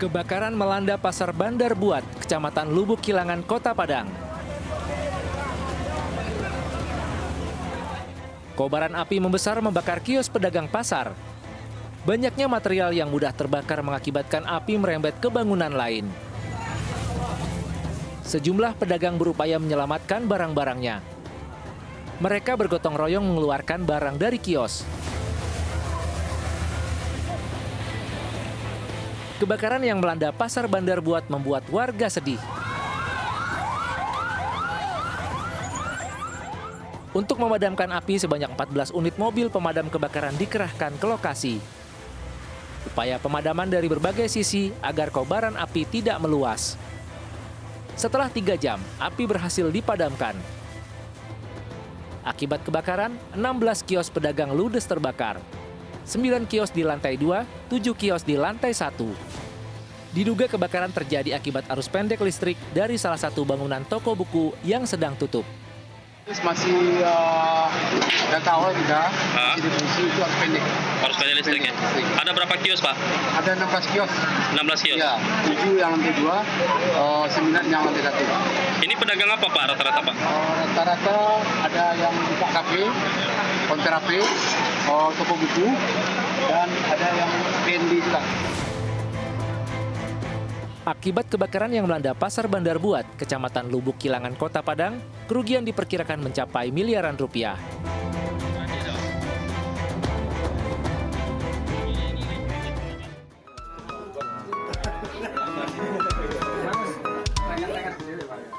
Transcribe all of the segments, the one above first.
Kebakaran melanda Pasar Bandar Buat, Kecamatan Lubuk Kilangan, Kota Padang. Kobaran api membesar membakar kios pedagang pasar. Banyaknya material yang mudah terbakar mengakibatkan api merembet ke bangunan lain. Sejumlah pedagang berupaya menyelamatkan barang-barangnya. Mereka bergotong royong mengeluarkan barang dari kios. Kebakaran yang melanda Pasar Bandar Buat membuat warga sedih. Untuk memadamkan api, sebanyak 14 unit mobil pemadam kebakaran dikerahkan ke lokasi. Upaya pemadaman dari berbagai sisi agar kobaran api tidak meluas. Setelah 3 jam, api berhasil dipadamkan. Akibat kebakaran, 16 kios pedagang ludes terbakar. 9 kios di lantai 2, 7 kios di lantai 1. Diduga kebakaran terjadi akibat arus pendek listrik dari salah satu bangunan toko buku yang sedang tutup. Masih data awal kita, masih distribusi itu arus pendek. Arus pendek listriknya. Ada berapa kios, Pak? Ada 16 kios. 16 kios? Ya, 7 yang lantai 2, 9 yang lantai 1. Ini pedagang apa, Pak, rata-rata, Pak? Rata-rata ada yang buka kafe, konter HP, toko buku, dan ada yang pendi juga. Akibat kebakaran yang melanda Pasar Bandar Buat, Kecamatan Lubuk Kilangan, Kota Padang, kerugian diperkirakan mencapai miliaran rupiah.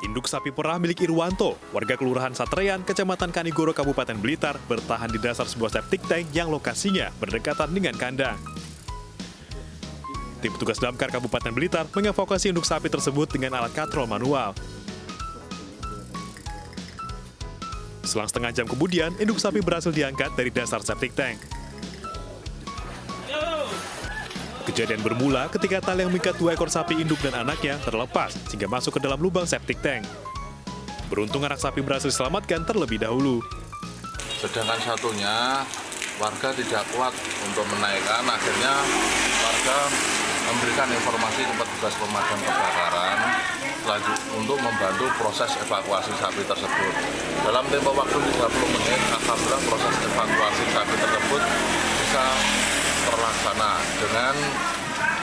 Induk sapi perah milik Irwanto, warga Kelurahan Satrean, Kecamatan Kanigoro, Kabupaten Blitar, bertahan di dasar sebuah septic tank yang lokasinya berdekatan dengan kandang. Tim petugas damkar Kabupaten Blitar mengevakuasi induk sapi tersebut dengan alat katrol manual. Selang setengah jam kemudian, induk sapi berhasil diangkat dari dasar septic tank. Kejadian bermula ketika tali yang mengikat 2 ekor sapi induk dan anaknya terlepas sehingga masuk ke dalam lubang septic tank. Beruntung anak sapi berhasil diselamatkan terlebih dahulu. Sedangkan satunya warga tidak kuat untuk menaikkan, akhirnya warga memberikan informasi ke petugas pemadam kebakaran untuk membantu proses evakuasi sapi tersebut. Dalam tempo waktu 30 menit, alhamdulillah proses evakuasi sapi tersebut bisa terlaksana dengan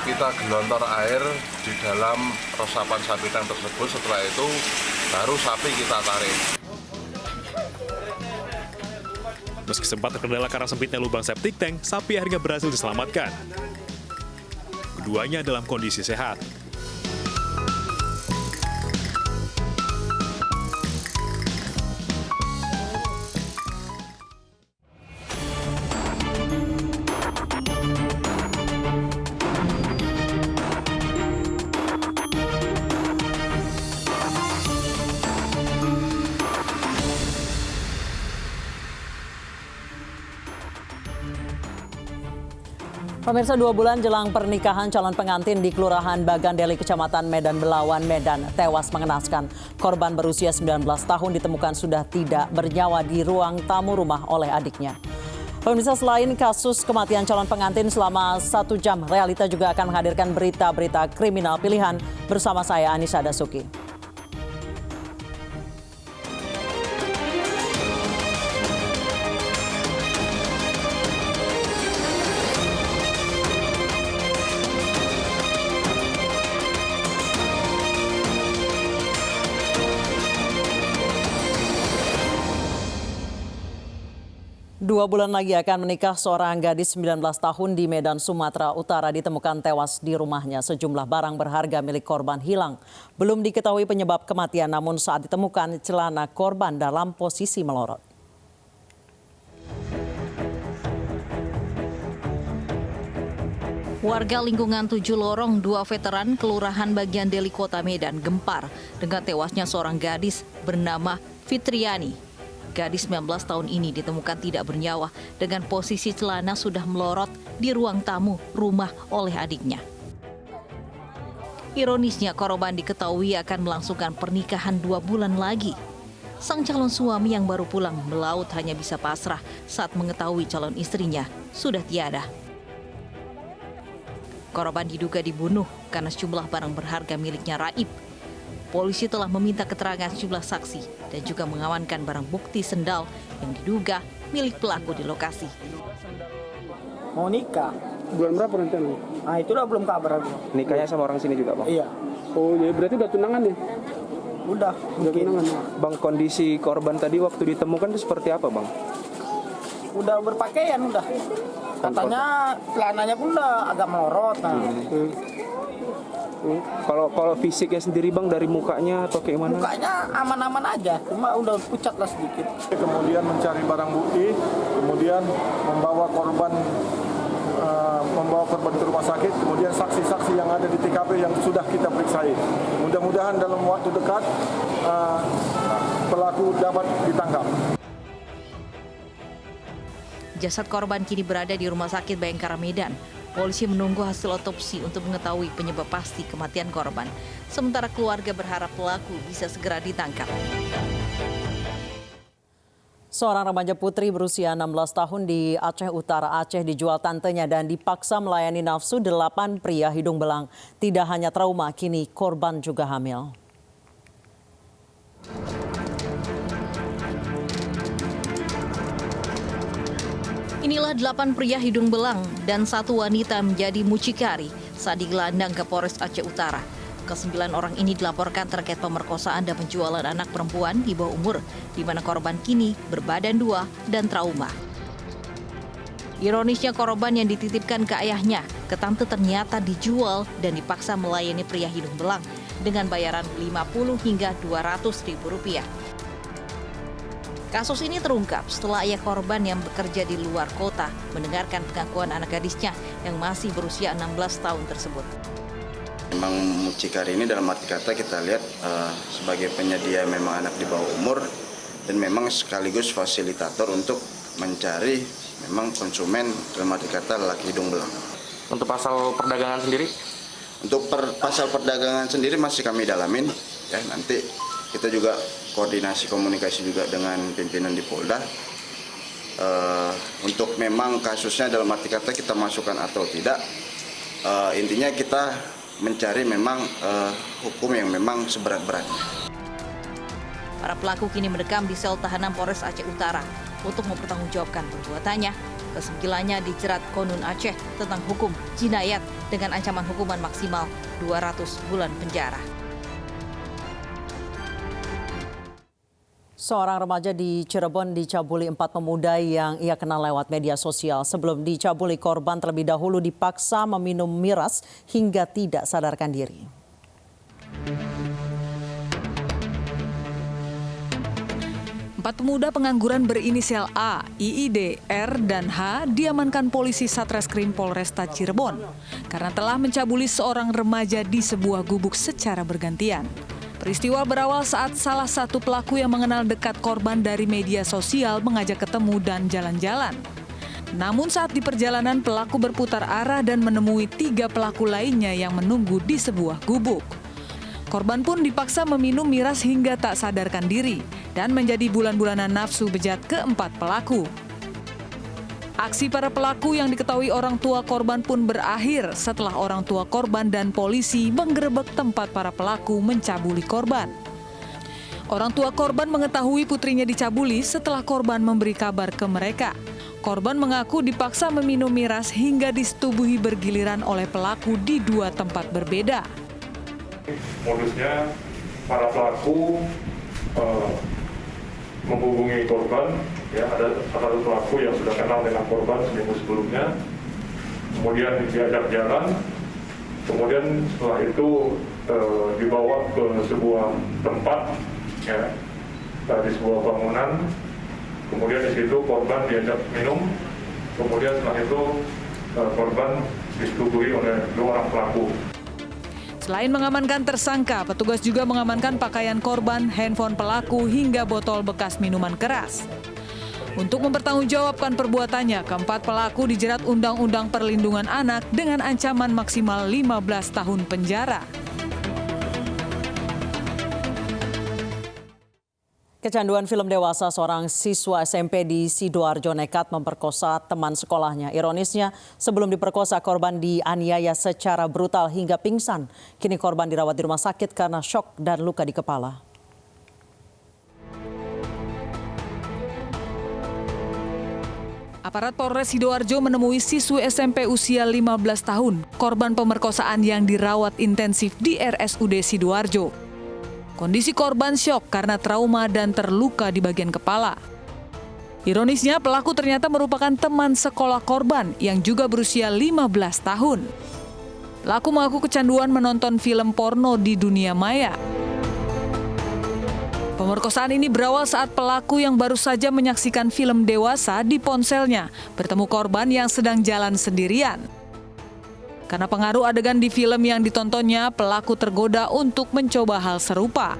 kita gelontor air di dalam resapan sapi tank tersebut. Setelah itu baru sapi kita tarik. Meski sempat terkendala karena sempitnya lubang septic tank, sapi akhirnya berhasil diselamatkan. Keduanya dalam kondisi sehat. Pemirsa, 2 bulan jelang pernikahan, calon pengantin di Kelurahan Bagandeli, Kecamatan Medan Belawan, Medan, tewas mengenaskan. Korban berusia 19 tahun ditemukan sudah tidak bernyawa di ruang tamu rumah oleh adiknya. Pemirsa, selain kasus kematian calon pengantin selama 1 jam, Realita juga akan menghadirkan berita-berita kriminal pilihan bersama saya, Anissa Dasuki. Dua bulan lagi akan menikah, seorang gadis 19 tahun di Medan, Sumatera Utara ditemukan tewas di rumahnya. Sejumlah barang berharga milik korban hilang. Belum diketahui penyebab kematian, namun saat ditemukan celana korban dalam posisi melorot. Warga lingkungan 7 Lorong, 2 veteran Kelurahan Bagandeli, Kota Medan gempar dengan tewasnya seorang gadis bernama Fitriani. Gadis 19 tahun ini ditemukan tidak bernyawa dengan posisi celana sudah melorot di ruang tamu rumah oleh adiknya. Ironisnya, korban diketahui akan melangsungkan pernikahan 2 bulan lagi. Sang calon suami yang baru pulang melaut hanya bisa pasrah saat mengetahui calon istrinya sudah tiada. Korban diduga dibunuh karena sejumlah barang berharga miliknya raib. Polisi telah meminta keterangan sejumlah saksi dan juga mengamankan barang bukti sendal yang diduga milik pelaku di lokasi. Mau nikah. Bulan berapa rencananya? Nah itu udah belum kabar aku. Nikahnya sama orang sini juga, Bang? Iya. Oh, jadi berarti udah tunangan ya? Udah tunangan. Bang, kondisi korban tadi waktu ditemukan itu seperti apa, Bang? udah berpakaian udah. Katanya celananya pun udah agak melorot. Nah. Kalau fisiknya sendiri Bang, dari mukanya atau kayak mana? Mukanya aman-aman aja, cuma udah pucat lah sedikit. Kemudian mencari barang bukti, kemudian membawa korban ke rumah sakit, kemudian saksi-saksi yang ada di TKP yang sudah kita periksai. Mudah-mudahan dalam waktu dekat pelaku dapat ditangkap. Jasad korban kini berada di Rumah Sakit Bayangkara Medan. Polisi menunggu hasil otopsi untuk mengetahui penyebab pasti kematian korban. Sementara keluarga berharap pelaku bisa segera ditangkap. Seorang remaja putri berusia 16 tahun di Aceh Utara, Aceh dijual tantenya dan dipaksa melayani nafsu 8 pria hidung belang. Tidak hanya trauma, kini korban juga hamil. Inilah 8 pria hidung belang dan 1 wanita menjadi mucikari saat digelandang ke Polres Aceh Utara. Ke-9 orang ini dilaporkan terkait pemerkosaan dan penjualan anak perempuan di bawah umur, di mana korban kini berbadan 2 dan trauma. Ironisnya korban yang dititipkan ke ayahnya, ke tante ternyata dijual dan dipaksa melayani pria hidung belang dengan bayaran 50 hingga 200 ribu rupiah. Kasus ini terungkap setelah ayah korban yang bekerja di luar kota mendengarkan pengakuan anak gadisnya yang masih berusia 16 tahun tersebut. Memang mucikari ini dalam arti kata kita lihat sebagai penyedia memang anak di bawah umur dan memang sekaligus fasilitator untuk mencari memang konsumen dalam arti kata lelaki hidung belang. Untuk pasal perdagangan sendiri? Untuk pasal perdagangan sendiri masih kami dalamin, ya nanti kita juga koordinasi komunikasi juga dengan pimpinan di Polda untuk memang kasusnya dalam arti kata kita masukkan atau tidak. Intinya kita mencari memang hukum yang memang seberat-beratnya. Para pelaku kini mendekam di sel tahanan Polres Aceh Utara untuk mempertanggungjawabkan perbuatannya. Kesembilannya dijerat Konun Aceh tentang hukum jinayat dengan ancaman hukuman maksimal 200 bulan penjara. Seorang remaja di Cirebon dicabuli 4 pemuda yang ia kenal lewat media sosial. Sebelum dicabuli, korban terlebih dahulu dipaksa meminum miras hingga tidak sadarkan diri. Empat pemuda pengangguran berinisial A, IID, R, dan H diamankan polisi Satreskrim Polresta Cirebon karena telah mencabuli seorang remaja di sebuah gubuk secara bergantian. Peristiwa berawal saat salah satu pelaku yang mengenal dekat korban dari media sosial mengajak ketemu dan jalan-jalan. Namun saat di perjalanan pelaku berputar arah dan menemui 3 pelaku lainnya yang menunggu di sebuah gubuk. Korban pun dipaksa meminum miras hingga tak sadarkan diri dan menjadi bulan-bulanan nafsu bejat keempat pelaku. Aksi para pelaku yang diketahui orang tua korban pun berakhir setelah orang tua korban dan polisi menggerebek tempat para pelaku mencabuli korban. Orang tua korban mengetahui putrinya dicabuli setelah korban memberi kabar ke mereka. Korban mengaku dipaksa meminum miras hingga disetubuhi bergiliran oleh pelaku di 2 tempat berbeda. Modusnya para pelaku menghubungi korban, ya ada salah satu pelaku yang sudah kenal dengan korban seminggu sebelumnya, kemudian diajak jalan, kemudian setelah itu dibawa ke sebuah tempat, ya di sebuah bangunan, kemudian di situ korban diajak minum, kemudian setelah itu korban disetubuhi oleh 2 orang pelaku. Selain mengamankan tersangka, petugas juga mengamankan pakaian korban, handphone pelaku, hingga botol bekas minuman keras. Untuk mempertanggungjawabkan perbuatannya, keempat pelaku dijerat Undang-Undang Perlindungan Anak dengan ancaman maksimal 15 tahun penjara. Kecanduan film dewasa, seorang siswa SMP di Sidoarjo nekat memperkosa teman sekolahnya. Ironisnya, sebelum diperkosa, korban dianiaya secara brutal hingga pingsan. Kini korban dirawat di rumah sakit karena syok dan luka di kepala. Aparat Polres Sidoarjo menemui siswi SMP usia 15 tahun, korban pemerkosaan yang dirawat intensif di RSUD Sidoarjo. Kondisi korban syok karena trauma dan terluka di bagian kepala. Ironisnya, pelaku ternyata merupakan teman sekolah korban yang juga berusia 15 tahun. Pelaku mengaku kecanduan menonton film porno di dunia maya. Pemerkosaan ini berawal saat pelaku yang baru saja menyaksikan film dewasa di ponselnya bertemu korban yang sedang jalan sendirian. Karena pengaruh adegan di film yang ditontonnya, pelaku tergoda untuk mencoba hal serupa.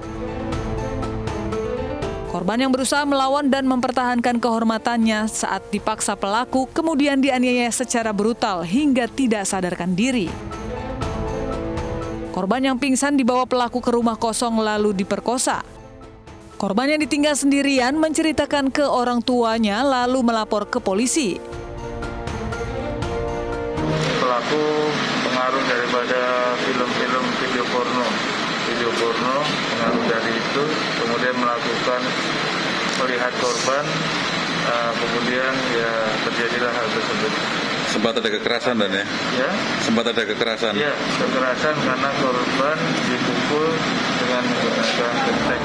Korban yang berusaha melawan dan mempertahankan kehormatannya saat dipaksa pelaku kemudian dianiaya secara brutal hingga tidak sadarkan diri. Korban yang pingsan dibawa pelaku ke rumah kosong lalu diperkosa. Korban yang ditinggal sendirian menceritakan ke orang tuanya lalu melapor ke polisi. Pelaku pengaruh daripada film-film video porno, pengaruh dari itu, kemudian melihat korban, kemudian ya terjadilah hal tersebut. Sempat ada kekerasan dan ya? Ya. Sempat ada kekerasan? Ya, kekerasan karena korban dipukul dengan menggunakan genteng.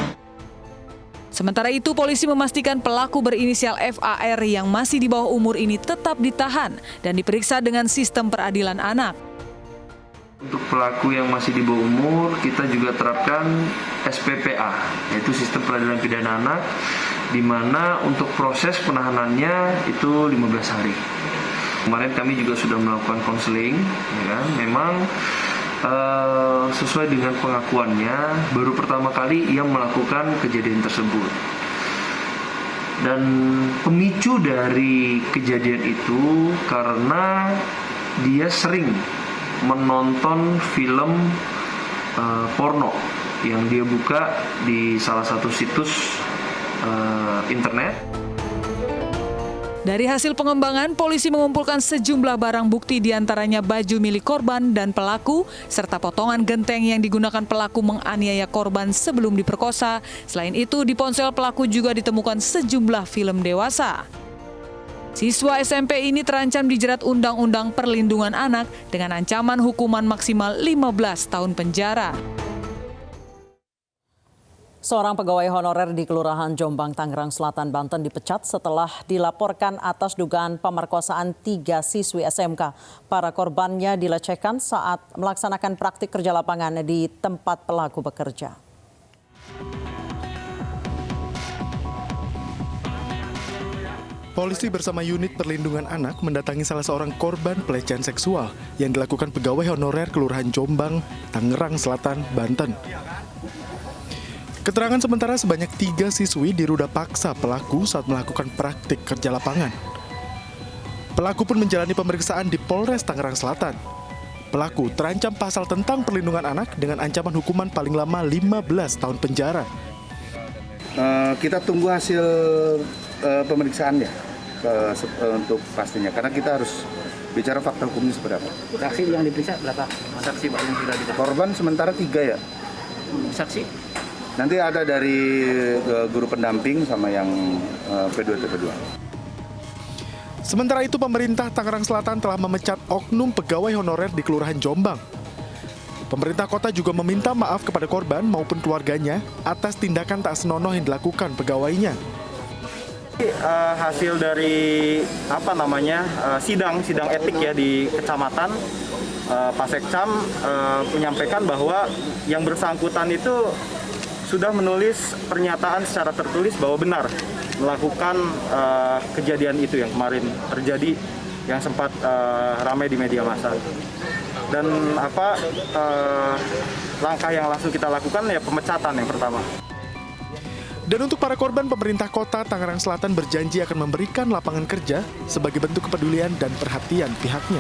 Sementara itu, polisi memastikan pelaku berinisial FAR yang masih di bawah umur ini tetap ditahan dan diperiksa dengan sistem peradilan anak. Untuk pelaku yang masih di bawah umur, kita juga terapkan SPPA, yaitu Sistem Peradilan Pidana Anak, di mana untuk proses penahanannya itu 15 hari. Kemarin kami juga sudah melakukan konseling, ya, memang sesuai dengan pengakuannya, baru pertama kali ia melakukan kejadian tersebut. Dan pemicu dari kejadian itu karena dia sering menonton film porno yang dia buka di salah satu situs internet. Dari hasil pengembangan, polisi mengumpulkan sejumlah barang bukti diantaranya baju milik korban dan pelaku, serta potongan genteng yang digunakan pelaku menganiaya korban sebelum diperkosa. Selain itu, di ponsel pelaku juga ditemukan sejumlah film dewasa. Siswa SMP ini terancam dijerat Undang-Undang Perlindungan Anak dengan ancaman hukuman maksimal 15 tahun penjara. Seorang pegawai honorer di Kelurahan Jombang, Tangerang Selatan, Banten dipecat setelah dilaporkan atas dugaan pemerkosaan 3 siswi SMK. Para korbannya dilecehkan saat melaksanakan praktik kerja lapangan di tempat pelaku bekerja. Polisi bersama unit perlindungan anak mendatangi salah seorang korban pelecehan seksual yang dilakukan pegawai honorer Kelurahan Jombang, Tangerang Selatan, Banten. Keterangan sementara sebanyak 3 siswi diruda paksa pelaku saat melakukan praktik kerja lapangan. Pelaku pun menjalani pemeriksaan di Polres Tangerang Selatan. Pelaku terancam pasal tentang perlindungan anak dengan ancaman hukuman paling lama 15 tahun penjara. Kita tunggu hasil pemeriksaannya untuk pastinya, karena kita harus bicara fakta hukumnya seperti apa. Saksi yang diperiksa berapa? Saksi Pak yang sudah diperiksa? Korban sementara 3 ya. Saksi? Nanti ada dari guru pendamping sama yang P2 TP2. Sementara itu, pemerintah Tangerang Selatan telah memecat oknum pegawai honorer di Kelurahan Jombang. Pemerintah kota juga meminta maaf kepada korban maupun keluarganya atas tindakan tak senonoh yang dilakukan pegawainya. Hasil dari sidang etik ya di kecamatan, Pak Sekcam menyampaikan bahwa yang bersangkutan itu sudah menulis pernyataan secara tertulis bahwa benar melakukan kejadian itu yang kemarin terjadi, yang sempat ramai di media massa. Dan langkah yang langsung kita lakukan ya pemecatan yang pertama. Dan untuk para korban, pemerintah kota Tangerang Selatan berjanji akan memberikan lapangan kerja sebagai bentuk kepedulian dan perhatian pihaknya.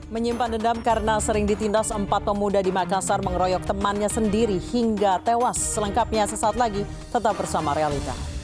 Menyimpan dendam karena sering ditindas, 4 pemuda di Makassar mengeroyok temannya sendiri hingga tewas. Selengkapnya sesaat lagi, tetap bersama Realita.